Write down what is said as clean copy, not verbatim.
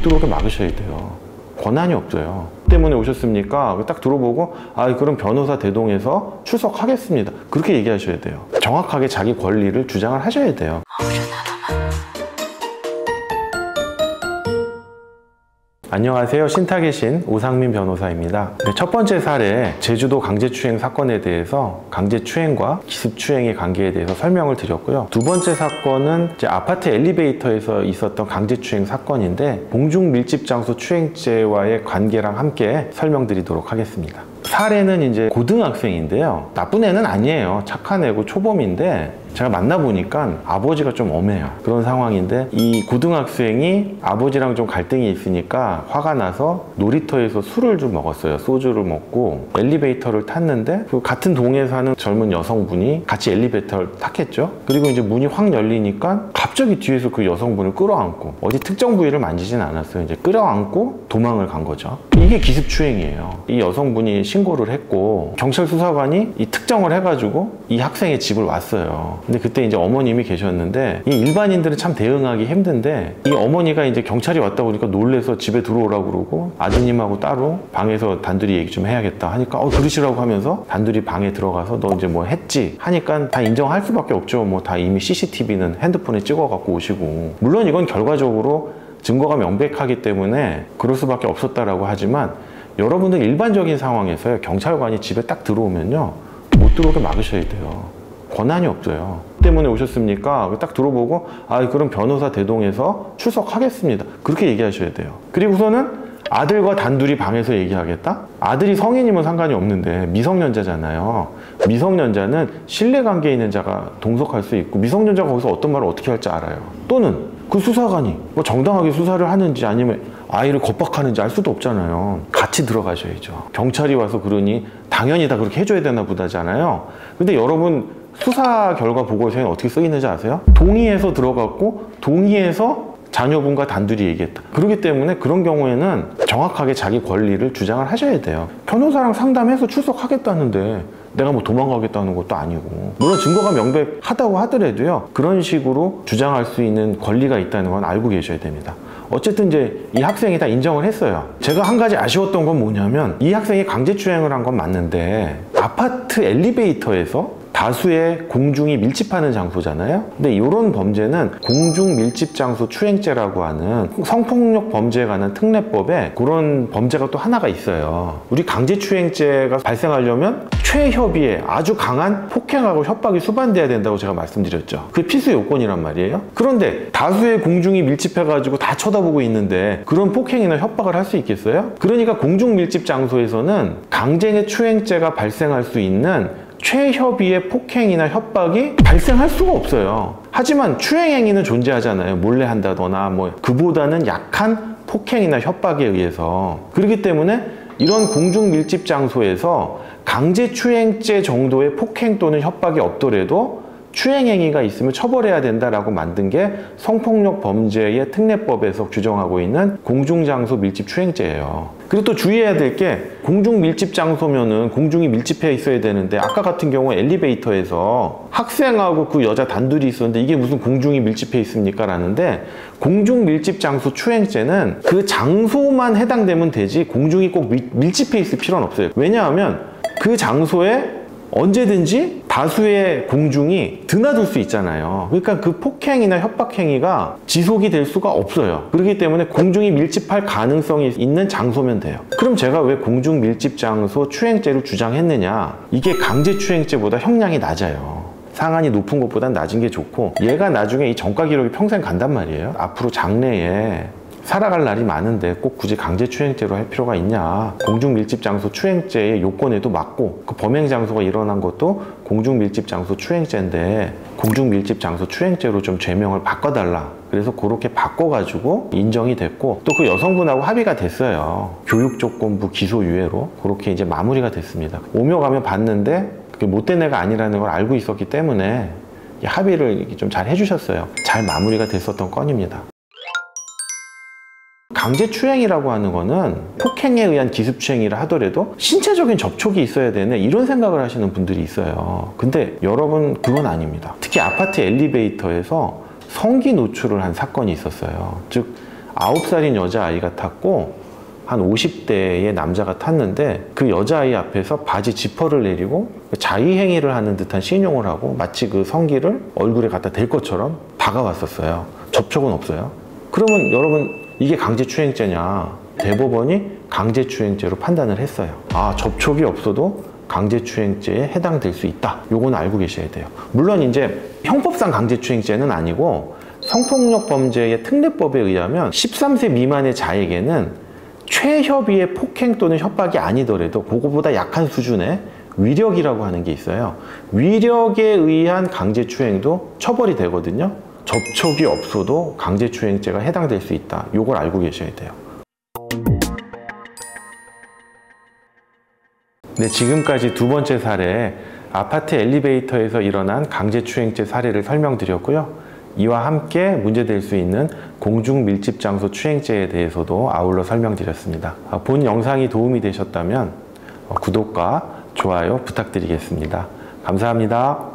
들어오게 막으셔야 돼요. 권한이 없어요. 때문에 오셨습니까? 딱 들어보고 그럼 변호사 대동해서 출석하겠습니다. 그렇게 얘기하셔야 돼요. 정확하게 자기 권리를 주장을 하셔야 돼요. 안녕하세요. 신탁의 신 오상민 변호사입니다. 첫 번째 사례 제주도 강제추행 사건에 대해서 강제추행과 기습추행의 관계에 대해서 설명을 드렸고요. 두 번째 사건은 이제 아파트 엘리베이터에서 있었던 강제추행 사건인데 공중밀집장소 추행죄와의 관계랑 함께 설명드리도록 하겠습니다. 사례는 이제 고등학생인데요. 나쁜 애는 아니에요. 착한 애고 초범인데 제가 만나보니까 아버지가 좀 엄해요. 그런 상황인데 이 고등학생이 아버지랑 좀 갈등이 있으니까 화가 나서 놀이터에서 술을 좀 먹었어요. 소주를 먹고 엘리베이터를 탔는데 그 같은 동에 사는 젊은 여성분이 같이 엘리베이터를 탔겠죠. 그리고 이제 문이 확 열리니까 갑자기 뒤에서 그 여성분을 끌어안고 어디 특정 부위를 만지진 않았어요. 이제 끌어안고 도망을 간 거죠. 이게 기습추행이에요. 이 여성분이 신고를 했고 경찰 수사관이 이 특정을 해가지고 이 학생의 집을 왔어요. 근데 그때 이제 어머님이 계셨는데 이 일반인들은 참 대응하기 힘든데 이 어머니가 이제 경찰이 왔다고 그러니까 놀래서 집에 들어오라고 그러고 아드님하고 따로 방에서 단둘이 얘기 좀 해야겠다 하니까 그러시라고 하면서 단둘이 방에 들어가서 너 이제 뭐 했지 하니까 다 인정할 수밖에 없죠. 뭐 다 이미 CCTV는 핸드폰에 찍어 갖고 오시고 물론 이건 결과적으로 증거가 명백하기 때문에 그럴 수밖에 없었다라고 하지만 여러분들 일반적인 상황에서요 경찰관이 집에 딱 들어오면요 못 들어오게 막으셔야 돼요. 권한이 없어요. 때문에 오셨습니까? 딱 들어보고 그럼 변호사 대동해서 출석하겠습니다. 그렇게 얘기하셔야 돼요. 그리고서는 아들과 단둘이 방에서 얘기하겠다? 아들이 성인이면 상관이 없는데 미성년자잖아요. 미성년자는 신뢰관계에 있는 자가 동석할 수 있고 미성년자가 거기서 어떤 말을 어떻게 할지 알아요. 또는 그 수사관이 뭐 정당하게 수사를 하는지 아니면 아이를 겁박하는지 알 수도 없잖아요. 같이 들어가셔야죠. 경찰이 와서 그러니 당연히 다 그렇게 해줘야 되나 보다잖아요. 근데 여러분 수사 결과 보고서에는 어떻게 써 있는지 아세요? 동의해서 들어갔고 동의해서 자녀분과 단둘이 얘기했다. 그렇기 때문에 그런 경우에는 정확하게 자기 권리를 주장을 하셔야 돼요. 변호사랑 상담해서 출석하겠다는데 내가 뭐 도망가겠다는 것도 아니고 물론 증거가 명백하다고 하더라도요 그런 식으로 주장할 수 있는 권리가 있다는 건 알고 계셔야 됩니다. 어쨌든 이제 이 학생이 다 인정을 했어요. 제가 한 가지 아쉬웠던 건 뭐냐면 이 학생이 강제추행을 한 건 맞는데 아파트 엘리베이터에서 다수의 공중이 밀집하는 장소잖아요. 근데 이런 범죄는 공중밀집장소 추행죄라고 하는 성폭력 범죄에 관한 특례법에 그런 범죄가 또 하나가 있어요. 우리 강제추행죄가 발생하려면 최협의에 아주 강한 폭행하고 협박이 수반돼야 된다고 제가 말씀드렸죠. 그게 필수 요건이란 말이에요. 그런데 다수의 공중이 밀집해가지고 다 쳐다보고 있는데 그런 폭행이나 협박을 할 수 있겠어요? 그러니까 공중밀집장소에서는 강제추행죄가 발생할 수 있는 최협의의 폭행이나 협박이 발생할 수가 없어요. 하지만 추행행위는 존재하잖아요. 몰래 한다거나 뭐 그보다는 약한 폭행이나 협박에 의해서. 그렇기 때문에 이런 공중밀집 장소에서 강제추행죄 정도의 폭행 또는 협박이 없더라도 추행행위가 있으면 처벌해야 된다라고 만든 게 성폭력 범죄의 특례법에서 규정하고 있는 공중장소 밀집 추행죄예요. 그리고 또 주의해야 될 게 공중 밀집 장소면은 공중이 밀집해 있어야 되는데 아까 같은 경우 엘리베이터에서 학생하고 그 여자 단둘이 있었는데 이게 무슨 공중이 밀집해 있습니까? 라는데 공중 밀집 장소 추행죄는 그 장소만 해당되면 되지 공중이 꼭 밀집해 있을 필요는 없어요. 왜냐하면 그 장소에 언제든지 다수의 공중이 드나들 수 있잖아요. 그러니까 그 폭행이나 협박행위가 지속이 될 수가 없어요. 그렇기 때문에 공중이 밀집할 가능성이 있는 장소면 돼요. 그럼 제가 왜 공중 밀집 장소 추행죄를 주장했느냐? 이게 강제추행죄보다 형량이 낮아요. 상한이 높은 것보단 낮은 게 좋고 얘가 나중에 이 전과 기록이 평생 간단 말이에요. 앞으로 장래에 살아갈 날이 많은데 꼭 굳이 강제추행죄로 할 필요가 있냐. 공중밀집장소 추행죄의 요건에도 맞고 그 범행장소가 일어난 것도 공중밀집장소 추행죄인데 공중밀집장소 추행죄로 좀 죄명을 바꿔달라. 그래서 그렇게 바꿔가지고 인정이 됐고 또 그 여성분하고 합의가 됐어요. 교육조건부 기소유예로 그렇게 이제 마무리가 됐습니다. 오며 가며 봤는데 그게 못된 애가 아니라는 걸 알고 있었기 때문에 합의를 좀 잘 해주셨어요. 잘 마무리가 됐었던 건입니다. 강제추행이라고 하는 거는 폭행에 의한 기습추행이라 하더라도 신체적인 접촉이 있어야 되네 이런 생각을 하시는 분들이 있어요. 근데 여러분 그건 아닙니다. 특히 아파트 엘리베이터에서 성기 노출을 한 사건이 있었어요. 즉 9살인 여자아이가 탔고 한 50대의 남자가 탔는데 그 여자아이 앞에서 바지 지퍼를 내리고 자위행위를 하는 듯한 신용을 하고 마치 그 성기를 얼굴에 갖다 댈 것처럼 다가왔었어요. 접촉은 없어요. 그러면 여러분 이게 강제추행죄냐? 대법원이 강제추행죄로 판단을 했어요. 아, 접촉이 없어도 강제추행죄에 해당될 수 있다. 요건 알고 계셔야 돼요. 물론 이제 형법상 강제추행죄는 아니고 성폭력 범죄의 특례법에 의하면 13세 미만의 자에게는 최협의의 폭행 또는 협박이 아니더라도 그거보다 약한 수준의 위력이라고 하는 게 있어요. 위력에 의한 강제추행도 처벌이 되거든요. 접촉이 없어도 강제추행죄가 해당될 수 있다. 요걸 알고 계셔야 돼요. 네, 지금까지 두 번째 사례 아파트 엘리베이터에서 일어난 강제추행죄 사례를 설명드렸고요. 이와 함께 문제될 수 있는 공중밀집장소 추행죄에 대해서도 아울러 설명드렸습니다. 본 영상이 도움이 되셨다면 구독과 좋아요 부탁드리겠습니다. 감사합니다.